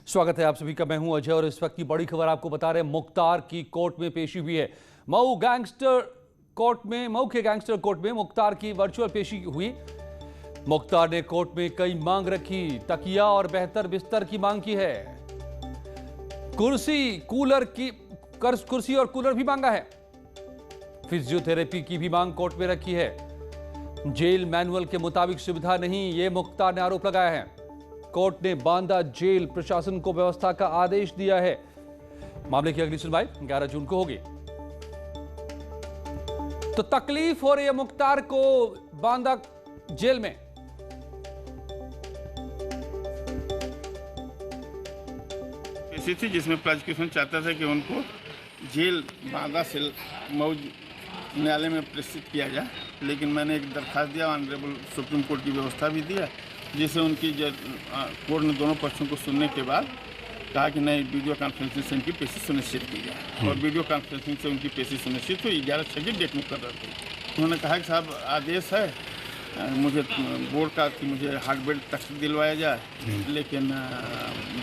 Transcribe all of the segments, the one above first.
स्वागत है आप सभी का। मैं हूं अजय और इस वक्त की बड़ी खबर आपको बता रहे हैं। मुख्तार की कोर्ट में पेशी हुई है। मऊ के गैंगस्टर कोर्ट में मुख्तार की वर्चुअल पेशी हुई। मुख्तार ने कोर्ट में कई मांग रखी। तकिया और बेहतर बिस्तर की मांग की है। कुर्सी और कूलर भी मांगा है। फिजियोथेरेपी की भी मांग कोर्ट में रखी है। जेल मैनुअल के मुताबिक सुविधा नहीं, यह मुख्तार ने आरोप लगाया है। कोर्ट ने बांदा जेल प्रशासन को व्यवस्था का आदेश दिया है। मामले की अगली सुनवाई 11 जून को होगी। तो तकलीफ हो रही है मुख्तार को बांदा जेल में। ऐसी थी जिसमें प्रोसिक्यूशन चाहता था कि उनको जेल बांदा से मऊ न्यायालय में प्रेषित किया जाए, लेकिन मैंने एक दरखास्त दिया, ऑनरेबल सुप्रीम कोर्ट की व्यवस्था भी दिया, जिसे उनकी कोर्ट ने दोनों पक्षों को सुनने के बाद कहा कि नहीं, वीडियो कॉन्फ्रेंसिंग से उनकी पेशी सुनिश्चित की जाए। और वीडियो कॉन्फ्रेंसिंग से उनकी पेशी सुनिश्चित हुई। 11/6 की डेट में कर रहे थे। उन्होंने कहा कि साहब आदेश है मुझे बोर्ड का कि मुझे हार्ट बेड तक दिलवाया जाए, लेकिन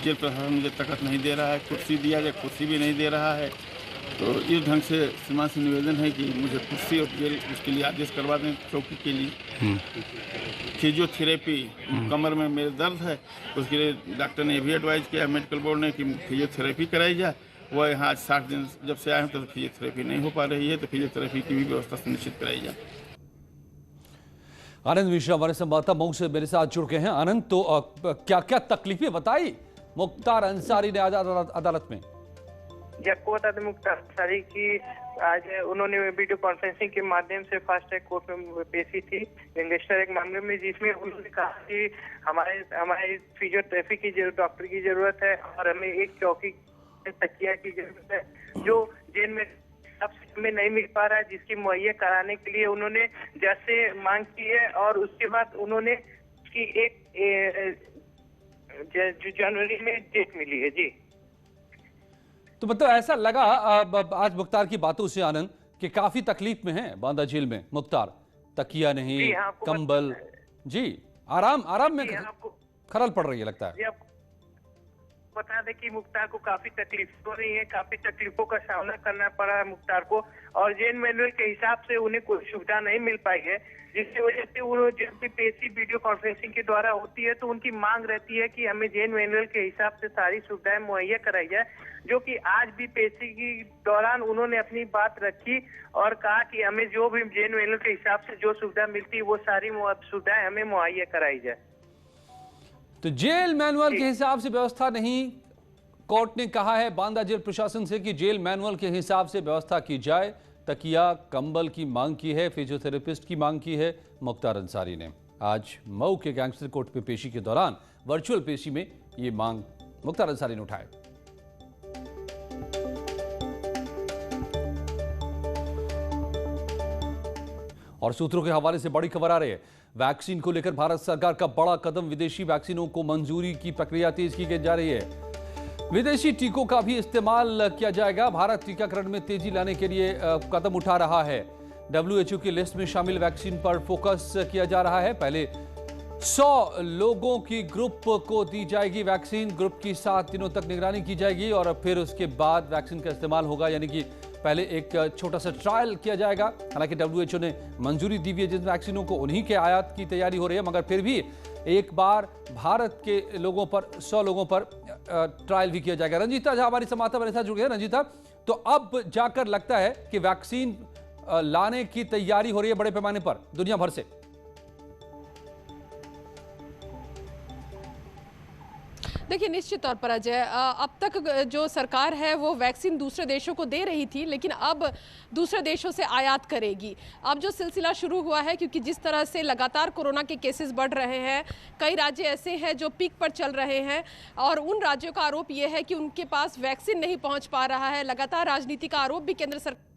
जेल प्रशासन मुझे तकत नहीं दे रहा है। कुर्सी दिया जाए, कुर्सी भी नहीं दे रहा है। तो इस ढंग से श्रीमान से निवेदन है कि मुझे कुर्सी और जेल उसके लिए आदेश करवा दें, चौकी के लिए। फिजियोथेरेपी, कमर में मेरे दर्द है, उसके लिए डॉक्टर ने भी एडवाइज किया मेडिकल बोर्ड ने कि फिजियोथेरेपी कराई जाए। वह यहाँ आज 60 दिन जब से आए हैं तो फिजियोथेरेपी नहीं हो पा रही है, तो फिजियोथेरेपी की भी व्यवस्था सुनिश्चित कराई जाए। आनंद मिश्रा हमारे संवाददाता मऊ से मेरे साथ जुड़ गए हैं। आनंद, तो क्या क्या तकलीफें बताई मुख्तार अंसारी ने आज अदालत में? जी, आपको बता दें मुख्तार अंसारी की आज उन्होंने वीडियो कॉन्फ्रेंसिंग के माध्यम से फास्ट ट्रैक कोर्ट में पेशी थी गैंगस्टर एक मामले में, जिसमें उन्होंने कहा कि हमारे फिजियोथेरेपी की डॉक्टर की जरूरत है और हमें एक चौकी तकिया की जरूरत है, जो जेल में में नहीं मिल पा रहा है, जिसकी मुहैया कराने के लिए उन्होंने जज से मांग की है। और उसके बाद उन्होंने उसकी एक जनवरी में डेट मिली है। जी, तो मतलब ऐसा लगा आज मुख्तार की बातों से आनंद कि काफी तकलीफ में है बांदा जेल में मुख्तार। तकिया नहीं, कंबल, जी आराम में खलल पड़ रही है लगता है। बता दें कि मुख्तार को काफी तकलीफ हो रही है, काफी तकलीफों का सामना करना पड़ा है मुख्तार को, और जेल मैनुअल के हिसाब से उन्हें कोई सुविधा नहीं मिल पाई है, जिसकी वजह से वो जब भी पेशी वीडियो कॉन्फ्रेंसिंग के द्वारा होती है तो उनकी मांग रहती है कि हमें जेल मैनुअल के हिसाब से सारी सुविधाएं मुहैया कराई जाए, जो कि आज भी पेशी के दौरान उन्होंने अपनी बात रखी और कहा कि हमें जो भी जेल मैनुअल के हिसाब से जो सुविधा मिलती है वो सारी सुविधाएं हमें मुहैया कराई जाए। तो जेल मैनुअल के हिसाब से व्यवस्था नहीं, कोर्ट ने कहा है बांदा जेल प्रशासन से कि जेल मैनुअल के हिसाब से व्यवस्था की जाए। तकिया कंबल की मांग की है, फिजियोथेरेपिस्ट की मांग की है मुख्तार अंसारी ने। आज मऊ के गैंगस्टर कोर्ट में पेशी के दौरान वर्चुअल पेशी में ये मांग मुख्तार अंसारी ने उठाई। और सूत्रों के हवाले से बड़ी खबर आ रही है। वैक्सीन को लेकर भारत सरकार का बड़ा कदम। विदेशी वैक्सीनों को मंजूरी की प्रक्रिया तेज की जा रही है। विदेशी टीकों का भी इस्तेमाल किया जाएगा। भारत टीकाकरण में तेजी लाने के लिए कदम उठा रहा है। WHO की लिस्ट में शामिल वैक्सीन पर फोकस किया जा रहा है। पहले 100 लोगों की ग्रुप को दी जाएगी वैक्सीन। ग्रुप की 7 दिनों तक निगरानी की जाएगी और फिर उसके बाद वैक्सीन का इस्तेमाल होगा, यानी कि पहले एक छोटा सा ट्रायल किया जाएगा। हालांकि WHO ने मंजूरी दी हुई है जिन वैक्सीनों को, उन्हीं के आयात की तैयारी हो रही है, मगर फिर भी एक बार भारत के लोगों पर 100 लोगों पर ट्रायल भी किया जाएगा। रंजीता झा हमारी संवाददाता मेरे साथ जुड़ गए। रंजीता, तो अब जाकर लगता है कि वैक्सीन लाने की तैयारी हो रही है बड़े पैमाने पर दुनिया भर से। देखिए, निश्चित तौर पर अजय, अब तक जो सरकार है वो वैक्सीन दूसरे देशों को दे रही थी, लेकिन अब दूसरे देशों से आयात करेगी। अब जो सिलसिला शुरू हुआ है, क्योंकि जिस तरह से लगातार कोरोना के केसेस बढ़ रहे हैं, कई राज्य ऐसे हैं जो पीक पर चल रहे हैं और उन राज्यों का आरोप ये है कि उनके पास वैक्सीन नहीं पहुंच पा रहा है। लगातार राजनीति का आरोप भी केंद्र सरकार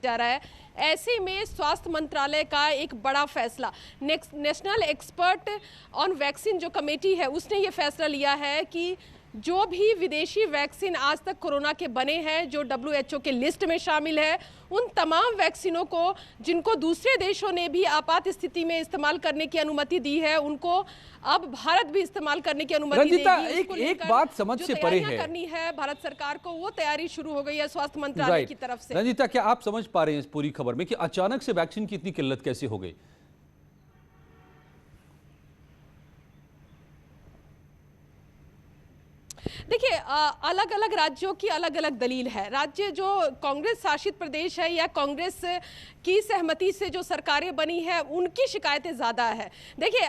जा रहा है। ऐसे में स्वास्थ्य मंत्रालय का एक बड़ा फैसला, नेशनल एक्सपर्ट ऑन वैक्सीन जो कमेटी है, उसने ये फैसला लिया है कि जो भी विदेशी वैक्सीन आज तक कोरोना के बने हैं, जो WHO के लिस्ट में शामिल है, उन तमाम वैक्सीनों को जिनको दूसरे देशों ने भी आपात स्थिति में इस्तेमाल करने की अनुमति दी है, उनको अब भारत भी इस्तेमाल करने की अनुमति रंजीता, देगी। एक बात समझ से परे है, करनी है भारत सरकार को, वो तैयारी शुरू हो गई है स्वास्थ्य मंत्रालय की तरफ से। रंजीता, क्या आप समझ पा रहे हैं इस पूरी खबर में कि अचानक से वैक्सीन की इतनी किल्लत कैसे हो गई? देखिए, अलग अलग राज्यों की अलग अलग दलील है। राज्य जो कांग्रेस शासित प्रदेश है या कांग्रेस की सहमति से जो सरकारें बनी है, उनकी शिकायतें ज़्यादा है। देखिए,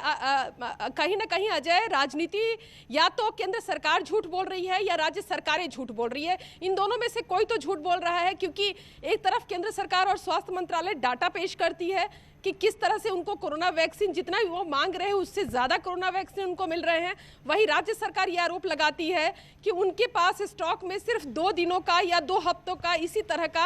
कहीं ना कहीं अजय, राजनीति या तो केंद्र सरकार झूठ बोल रही है या राज्य सरकारें झूठ बोल रही है। इन दोनों में से कोई तो झूठ बोल रहा है, क्योंकि एक तरफ केंद्र सरकार और स्वास्थ्य मंत्रालय डाटा पेश करती है कि किस तरह से उनको कोरोना वैक्सीन, जितना भी वो मांग रहे हैं उससे ज़्यादा कोरोना वैक्सीन उनको मिल रहे हैं। वहीं राज्य सरकार ये आरोप लगाती है कि उनके पास स्टॉक में सिर्फ 2 दिनों का या 2 हफ्तों का इसी तरह का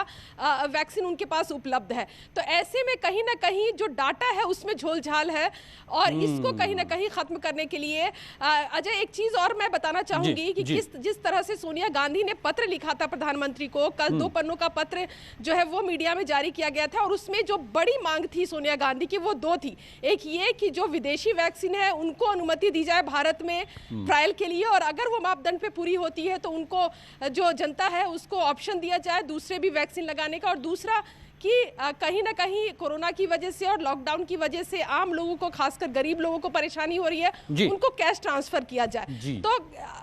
वैक्सीन उनके पास उपलब्ध है। तो ऐसे में कहीं ना कहीं जो डाटा है उसमें झोलझाल है, और इसको कहीं ना कहीं ख़त्म करने के लिए अजय, एक चीज़ और मैं बताना चाहूँगी कि जिस तरह से सोनिया गांधी ने पत्र लिखा था प्रधानमंत्री को, कल 2 पन्नों का पत्र जो है वो मीडिया में जारी किया गया था, और उसमें जो बड़ी मांग थी सोनिया गांधी की, वो 2 थी। एक ये कि जो विदेशी वैक्सीन है उनको अनुमति दी जाए भारत में ट्रायल के लिए, और अगर वो मापदंड पे पूरी होती है तो उनको, जो जनता है उसको ऑप्शन दिया जाए दूसरे भी वैक्सीन लगाने का। और दूसरा कि कहीं ना कहीं कोरोना की वजह से और लॉकडाउन की वजह से आम लोगों को, खासकर गरीब लोगों को परेशानी हो रही है, उनको कैश ट्रांसफर किया जाए। तो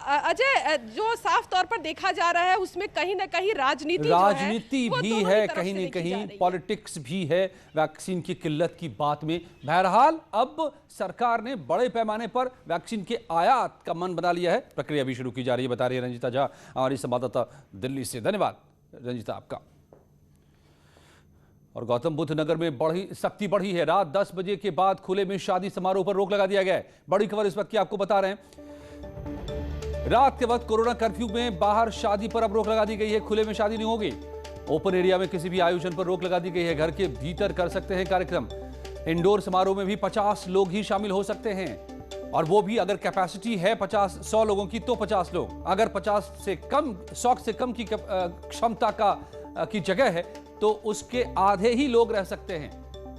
अजय, जो साफ तौर पर देखा जा रहा है उसमें कहीं ना कहीं राजनीति भी है, कहीं ना कहीं पॉलिटिक्स भी है वैक्सीन की किल्लत की बात में। बहरहाल अब सरकार ने बड़े पैमाने पर वैक्सीन के आयात का मन बना लिया है, प्रक्रिया भी शुरू की जा रही है, बता रही है रंजीता झा, हमारी संवाददाता दिल्ली से। धन्यवाद रंजीता आपका। और गौतम बुद्ध नगर में सख्ती बढ़ी है। रात 10 बजे के बाद खुले में शादी समारोह पर रोक लगा दिया गया है। बड़ी खबर इस वक्त की आपको बता रहे हैं। रात के वक्त कोरोना कर्फ्यू में बाहर शादी पर अब रोक लगा दी गई है। खुले में शादी नहीं होगी। ओपन एरिया में किसी भी आयोजन पर रोक लगा दी गई है। घर के भीतर कर सकते हैं कार्यक्रम। इंडोर समारोह में भी 50 लोग ही शामिल हो सकते हैं, और वो भी अगर कैपेसिटी है 100 लोगों की तो 50 लोग। अगर 100 से कम की क्षमता की जगह है तो उसके आधे ही लोग रह सकते हैं।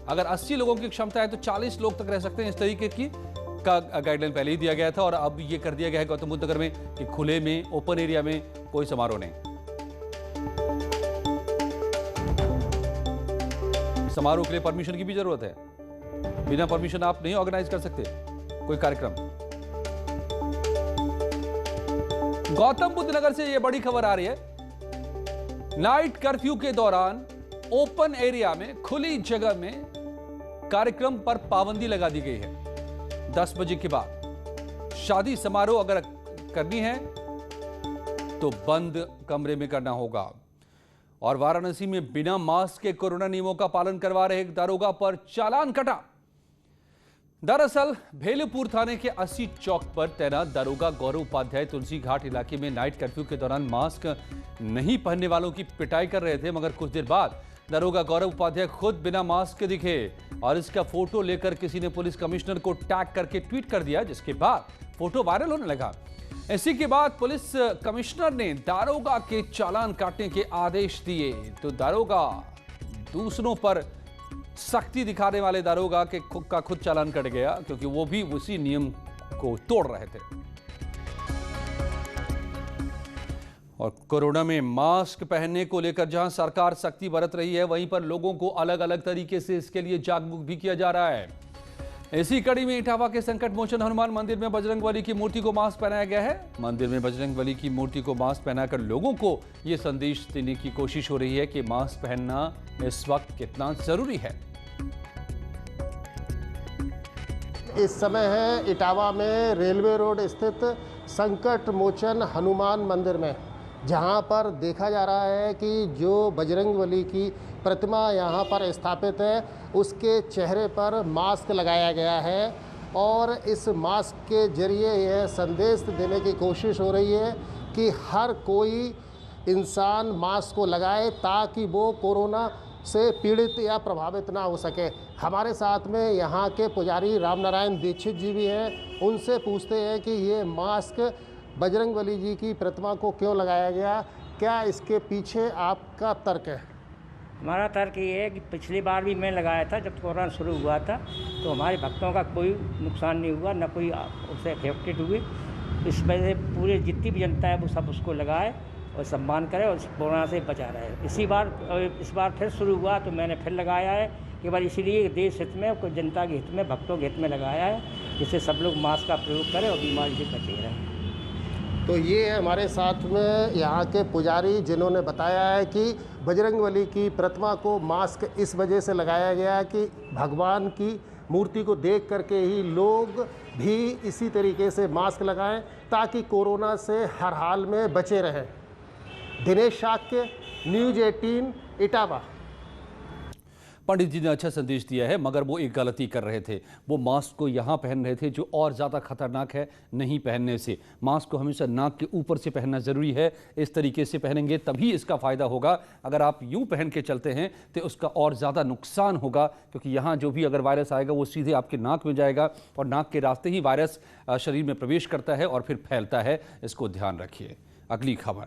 अगर 80 लोगों की क्षमता है तो 40 लोग तक रह सकते हैं। इस तरीके का गाइडलाइन पहले ही दिया गया था, और अब ये कर दिया गया है गौतम बुद्ध नगर में कि खुले में, ओपन एरिया में कोई समारोह नहीं। समारोह के लिए परमिशन की भी जरूरत है। बिना परमिशन आप नहीं ऑर्गेनाइज कर सकते कोई कार्यक्रम। गौतम बुद्ध नगर से यह बड़ी खबर आ रही है। नाइट कर्फ्यू के दौरान ओपन एरिया में, खुली जगह में कार्यक्रम पर पाबंदी लगा दी गई है। 10 बजे के बाद शादी समारोह अगर करनी है तो बंद कमरे में करना होगा। और वाराणसी में बिना मास्क के कोरोना नियमों का पालन करवा रहे एक दारोगा पर चालान कटा। दरअसल भेलपुर थाने के 80 चौक पर तैनात दारोगा गौरव उपाध्याय तुलसी घाट इलाके में नाइट कर्फ्यू के दौरान मास्क नहीं पहनने वालों की पिटाई कर रहे थे, मगर कुछ देर बाद दारोगा गौरव उपाध्याय खुद बिना मास्क के दिखे, और इसका फोटो लेकर किसी ने पुलिस कमिश्नर को टैग करके ट्वीट कर दिया, जिसके बाद फोटो वायरल होने लगा। इसी के बाद पुलिस कमिश्नर ने दारोगा के चालान काटने के आदेश दिए। तो दारोगा दूसरों पर सख्ती दिखाने वाले दारोगा के खुद चालान कट गया, क्योंकि वो भी उसी नियम को तोड़ रहे थे। और कोरोना में मास्क पहनने को लेकर जहां सरकार सख्ती बरत रही है, वहीं पर लोगों को अलग अलग तरीके से इसके लिए जागरूक भी किया जा रहा है। इसी कड़ी में इटावा के संकट मोचन हनुमान मंदिर में बजरंगबली की मूर्ति को मास्क पहनाया गया है। मंदिर में बजरंगबली की मूर्ति को मास्क पहनाकर लोगों को यह संदेश देने की कोशिश हो रही है कि मास्क पहनना इस वक्त कितना जरूरी है। इस समय है इटावा में रेलवे रोड स्थित संकट मोचन हनुमान मंदिर में, जहां पर देखा जा रहा है कि जो बजरंगबली की प्रतिमा यहां पर स्थापित है उसके चेहरे पर मास्क लगाया गया है, और इस मास्क के जरिए यह संदेश देने की कोशिश हो रही है कि हर कोई इंसान मास्क को लगाए ताकि वो कोरोना से पीड़ित या प्रभावित ना हो सके। हमारे साथ में यहाँ के पुजारी राम नारायण दीक्षित जी भी हैं, उनसे पूछते हैं कि ये मास्क बजरंगबली जी की प्रतिमा को क्यों लगाया गया, क्या इसके पीछे आपका तर्क है? हमारा तर्क ये है कि पिछली बार भी मैं लगाया था जब कोरोना शुरू हुआ था, तो हमारे भक्तों का कोई नुकसान नहीं हुआ, न कोई उससे अफेक्टेड हुए। इस वजह से पूरे जितनी भी जनता है वो सब उसको लगाए और सम्मान करे और कोरोना से बचा रहे। इस बार फिर शुरू हुआ तो मैंने फिर लगाया है, केवल इसीलिए देश हित में, कोई जनता के हित में, भक्तों के हित में लगाया है, जिससे सब लोग मास्क का प्रयोग करें और बीमारी से बचे रहें। तो ये है हमारे साथ में यहाँ के पुजारी, जिन्होंने बताया है कि बजरंगबली की प्रतिमा को मास्क इस वजह से लगाया गया है कि भगवान की मूर्ति को देख करके ही लोग भी इसी तरीके से मास्क लगाएं ताकि कोरोना से हर हाल में बचे रहें। दिनेश शाक्य, न्यूज़ 18, इटावा। पंडित जी ने अच्छा संदेश दिया है, मगर वो एक गलती कर रहे थे। वो मास्क को यहाँ पहन रहे थे, जो और ज़्यादा खतरनाक है नहीं पहनने से। मास्क को हमेशा नाक के ऊपर से पहनना ज़रूरी है। इस तरीके से पहनेंगे तभी इसका फ़ायदा होगा। अगर आप यूँ पहन के चलते हैं तो उसका और ज़्यादा नुकसान होगा, क्योंकि यहाँ जो भी अगर वायरस आएगा वो सीधे आपके नाक में जाएगा और नाक के रास्ते ही वायरस शरीर में प्रवेश करता है और फिर फैलता है। इसको ध्यान रखिए। अगली खबर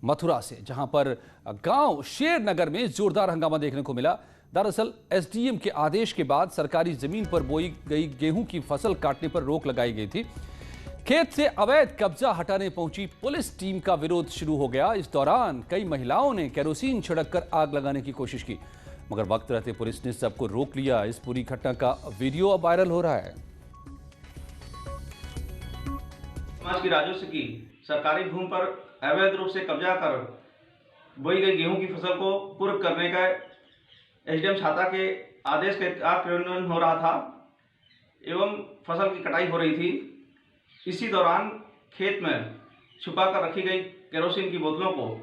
मथुरा से, जहाँ पर गाँव शेरनगर में जोरदार हंगामा देखने को मिला। दरअसल एसडीएम के आदेश के बाद सरकारी जमीन पर बोई गई गेहूं की फसल काटने पर रोक लगाई गई थी। खेत से अवैध कब्जा हटाने पहुंची पुलिस टीम का विरोध शुरू हो गया। इस दौरान कई महिलाओं ने केरोसिन छिड़ककर आग लगाने की कोशिश की, मगर वक्त रहते पुलिस ने सबको रोक लिया। इस पूरी घटना का वीडियो अब वायरल हो रहा है। समाज की राजस्व की सरकारी भूमि पर अवैध रूप से कब्जा कर बोई गई गेहूं की फसल को पूर्व करने का एसडीएम छाता के आदेश के क्रियान्वयन हो रहा था एवं फसल की कटाई हो रही थी। इसी दौरान खेत में छुपा कर रखी गई केरोसिन की बोतलों को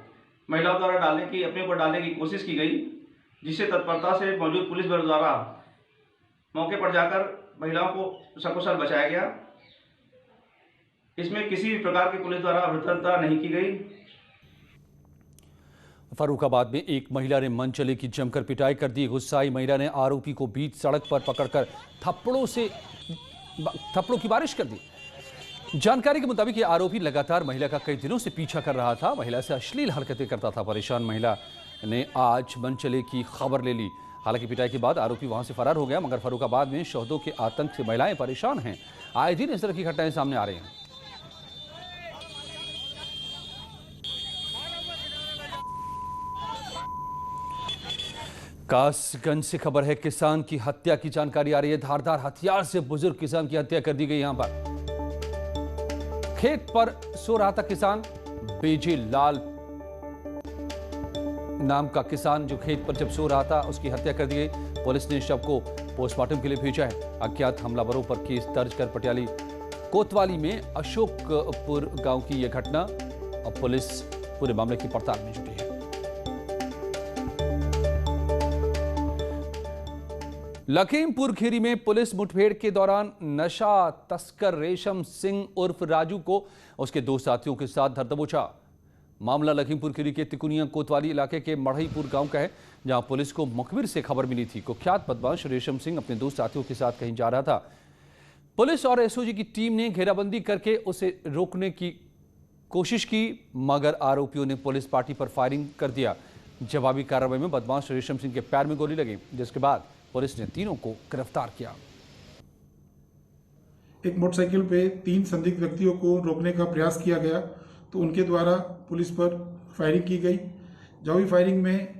महिलाओं द्वारा अपने ऊपर डालने की कोशिश की गई, जिससे तत्परता से मौजूद पुलिस बल द्वारा मौके पर जाकर महिलाओं को सकुशल बचाया गया। इसमें किसी भी प्रकार की पुलिस द्वारा अभद्रता नहीं की गई। फर्रुखाबाद में एक महिला ने मन चले की जमकर पिटाई कर दी। गुस्साई महिला ने आरोपी को बीच सड़क पर पकड़कर थप्पड़ों की बारिश कर दी। जानकारी के मुताबिक ये आरोपी लगातार महिला का कई दिनों से पीछा कर रहा था, महिला से अश्लील हरकतें करता था। परेशान महिला ने आज मनचले की खबर ले ली। हालांकि पिटाई के बाद आरोपी वहां से फरार हो गया, मगर फर्रुखाबाद में शहदों के आतंक से महिलाएं परेशान हैं। आए दिन इस तरह की घटनाएं सामने आ रही हैं। कासगंज से खबर है, किसान की हत्या की जानकारी आ रही है। धारदार हथियार से बुजुर्ग किसान की हत्या कर दी गई। यहां पर खेत पर सो रहा था किसान। बेजे लाल नाम का किसान जो खेत पर जब सो रहा था, उसकी हत्या कर दी गई। पुलिस ने शव को पोस्टमार्टम के लिए भेजा है। अज्ञात हमलावरों पर केस दर्ज कर पटियाली कोतवाली में अशोकपुर गांव की यह घटना। अब पुलिस पूरे मामले की पड़ताल में जुटी है। लखीमपुर खीरी में पुलिस मुठभेड़ के दौरान नशा तस्कर रेशम सिंह उर्फ राजू को उसके दो साथियों के साथ धर दबोचा। मामला लखीमपुर खीरी के तिकुनिया कोतवाली इलाके के मढ़ईपुर गांव का है, जहां पुलिस को मुखबिर से खबर मिली थी। कुख्यात बदमाश रेशम सिंह अपने दो साथियों के साथ कहीं जा रहा था। पुलिस और एसओजी की टीम ने घेराबंदी करके उसे रोकने की कोशिश की, मगर आरोपियों ने पुलिस पार्टी पर फायरिंग कर दिया। जवाबी कार्रवाई में बदमाश रेशम सिंह के पैर में गोली लगी, जिसके बाद पुलिस ने तीनों को गिरफ्तार किया। एक मोटरसाइकिल पे 3 संदिग्ध व्यक्तियों को रोकने का प्रयास किया गया, तो उनके द्वारा पुलिस पर फायरिंग की गई। जवाबी फायरिंग में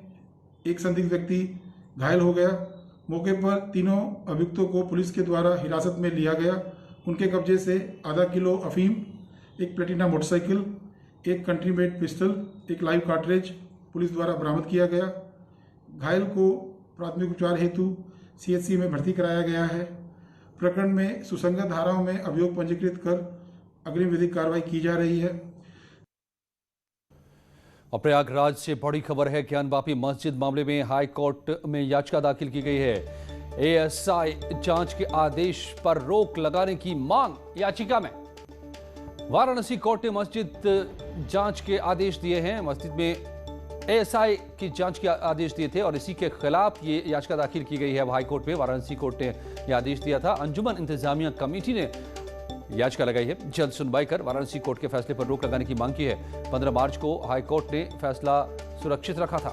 एक संदिग्ध व्यक्ति घायल हो गया। मौके पर तीनों अभियुक्तों को पुलिस के द्वारा हिरासत में लिया गया। उनके कब्जे से आधा किलो अफीम, एक प्लेटिना मोटरसाइकिल, एक कंट्री मेड पिस्टल, एक लाइव कार्ट्रिज पुलिस द्वारा बरामद किया गया। घायल को प्राथमिक उपचार हेतु सीएचसी में भर्ती कराया गया है। प्रकरण में सुसंगत धाराओं में अभियोग पंजीकृत कर अग्रिम विधिक कार्रवाई की जा रही है। और प्रयागराज से बड़ी खबर है, ज्ञानवापी मस्जिद मामले में हाई कोर्ट में याचिका दाखिल की गई है। एएसआई जांच के आदेश पर रोक लगाने की मांग याचिका में। वाराणसी कोर्ट ने मस्जिद जांच के आदेश दिए हैं। मस्जिद में एएसआई की जांच के आदेश दिए थे और इसी के खिलाफ ये याचिका दाखिल की गई है हाई कोर्ट में। वाराणसी कोर्ट ने यह आदेश दिया था। अंजुमन इंतजामिया कमेटी ने याचिका लगाई है। जल्द सुनवाई कर वाराणसी कोर्ट के फैसले पर रोक लगाने की मांग की है। 15 मार्च को हाई कोर्ट ने फैसला सुरक्षित रखा था।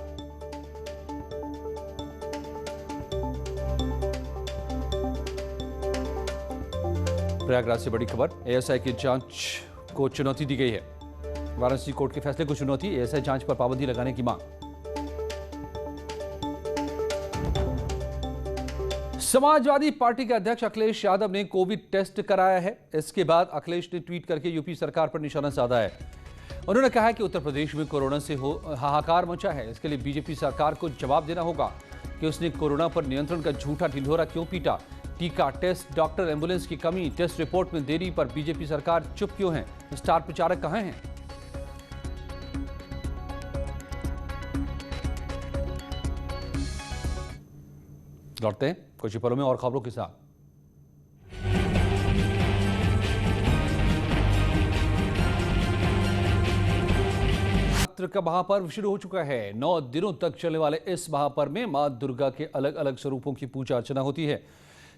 प्रयागराज से बड़ी खबर, एएसआई की जांच को चुनौती दी गई है। वाराणसी कोर्ट के फैसले को चुनौती, एएसआई जांच पर पाबंदी लगाने की मांग। समाजवादी पार्टी के अध्यक्ष अखिलेश यादव ने कोविड टेस्ट कराया है। इसके बाद अखिलेश ने ट्वीट करके यूपी सरकार पर निशाना साधा है। उन्होंने कहा है कि उत्तर प्रदेश में कोरोना से हाहाकार मचा है। इसके लिए बीजेपी सरकार को जवाब देना होगा कि उसने कोरोना पर नियंत्रण का झूठा ढिंढोरा क्यों पीटा। टीका, टेस्ट, डॉक्टर, एम्बुलेंस की कमी, टेस्ट रिपोर्ट में देरी पर बीजेपी सरकार चुप क्यों है? स्टार प्रचारक कहां हैं? लौटते हैं कुछ ही पलों में और खबरों के साथ। नवरात्र का महापर्व शुरू हो चुका है। 9 दिनों तक चलने वाले इस महापर्व में मां दुर्गा के अलग अलग स्वरूपों की पूजा अर्चना होती है।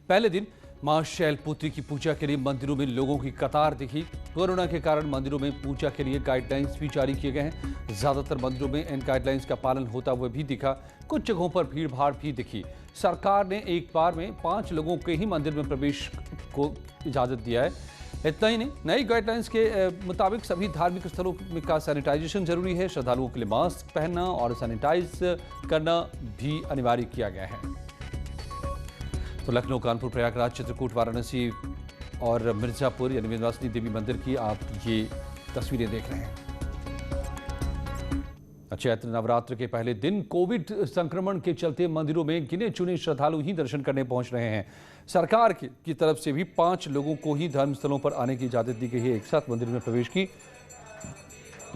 पहले दिन मां शैलपुत्री की पूजा के लिए मंदिरों में लोगों की कतार दिखी। कोरोना के कारण मंदिरों में पूजा के लिए गाइडलाइंस भी जारी किए गए हैं। ज्यादातर मंदिरों में इन गाइडलाइंस का पालन होता हुआ भी दिखा। कुछ जगहों पर भीड़ भाड़ भी दिखी। सरकार ने एक बार में 5 लोगों के ही मंदिर में प्रवेश को इजाजत दिया है। इतना ही नहीं, नई गाइडलाइंस के मुताबिक सभी धार्मिक स्थलों का सैनिटाइजेशन जरूरी है। श्रद्धालुओं के लिए मास्क पहनना और सैनिटाइज करना भी अनिवार्य किया गया है। तो लखनऊ, कानपुर, प्रयागराज, चित्रकूट, वाराणसी और मिर्जापुर यानी विंध्यवासिनी देवी मंदिर की आप ये तस्वीरें देख रहे हैं। चैत्र नवरात्र के पहले दिन कोविड संक्रमण के चलते मंदिरों में गिने चुने श्रद्धालु ही दर्शन करने पहुंच रहे हैं। सरकार की तरफ से भी 5 लोगों को ही धर्मस्थलों पर आने की इजाजत दी गई है। एक साथ मंदिर में प्रवेश की।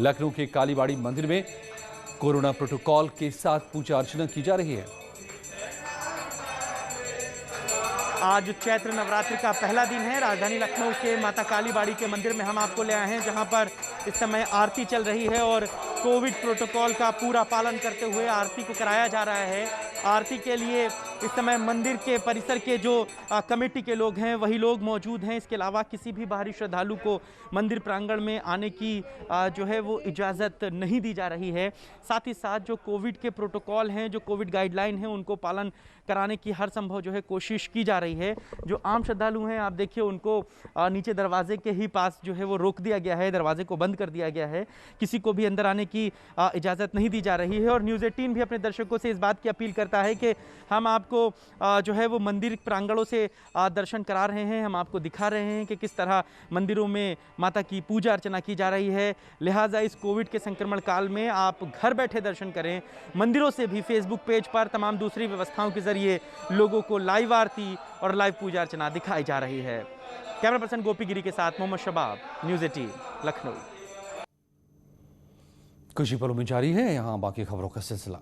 लखनऊ के कालीबाड़ी मंदिर में कोरोना प्रोटोकॉल के साथ पूजा अर्चना की जा रही है। आज चैत्र नवरात्र का पहला दिन है। राजधानी लखनऊ के माता कालीबाड़ी के मंदिर में हम आपको ले आए हैं, जहां पर इस समय आरती चल रही है और कोविड प्रोटोकॉल का पूरा पालन करते हुए आरती को कराया जा रहा है। आरती के लिए इस समय मंदिर के परिसर के जो कमेटी के लोग हैं वही लोग मौजूद हैं। इसके अलावा किसी भी बाहरी श्रद्धालु को मंदिर प्रांगण में आने की जो है वो इजाज़त नहीं दी जा रही है। साथ ही साथ जो कोविड के प्रोटोकॉल हैं, जो कोविड गाइडलाइन हैं, उनको पालन कराने की हर संभव जो है कोशिश की जा रही है। जो आम श्रद्धालु हैं आप देखिए उनको नीचे दरवाजे के ही पास जो है वो रोक दिया गया है, दरवाजे को बंद कर दिया गया है। किसी को भी अंदर आने की इजाज़त नहीं दी जा रही है। और न्यूज़ 18 भी अपने दर्शकों से इस बात की अपील करता है कि हम आपको जो है वो मंदिर प्रांगणों से दर्शन करा रहे हैं, हम आपको दिखा रहे हैं कि किस तरह मंदिरों में माता की पूजा अर्चना की जा रही है। लिहाजा इस कोविड के संक्रमण काल में आप घर बैठे दर्शन करें। मंदिरों से भी फेसबुक पेज पर तमाम दूसरी व्यवस्थाओं के जरिए लोगों को लाइव आरती और लाइव पूजा अर्चना दिखाई जा रही है। कैमरा पर्सन गोपी गिरी के साथ मोहम्मद शबाब, न्यूज़ 18 लखनऊ। कुछ ही पलों में जारी है यहाँ बाकी खबरों का सिलसिला।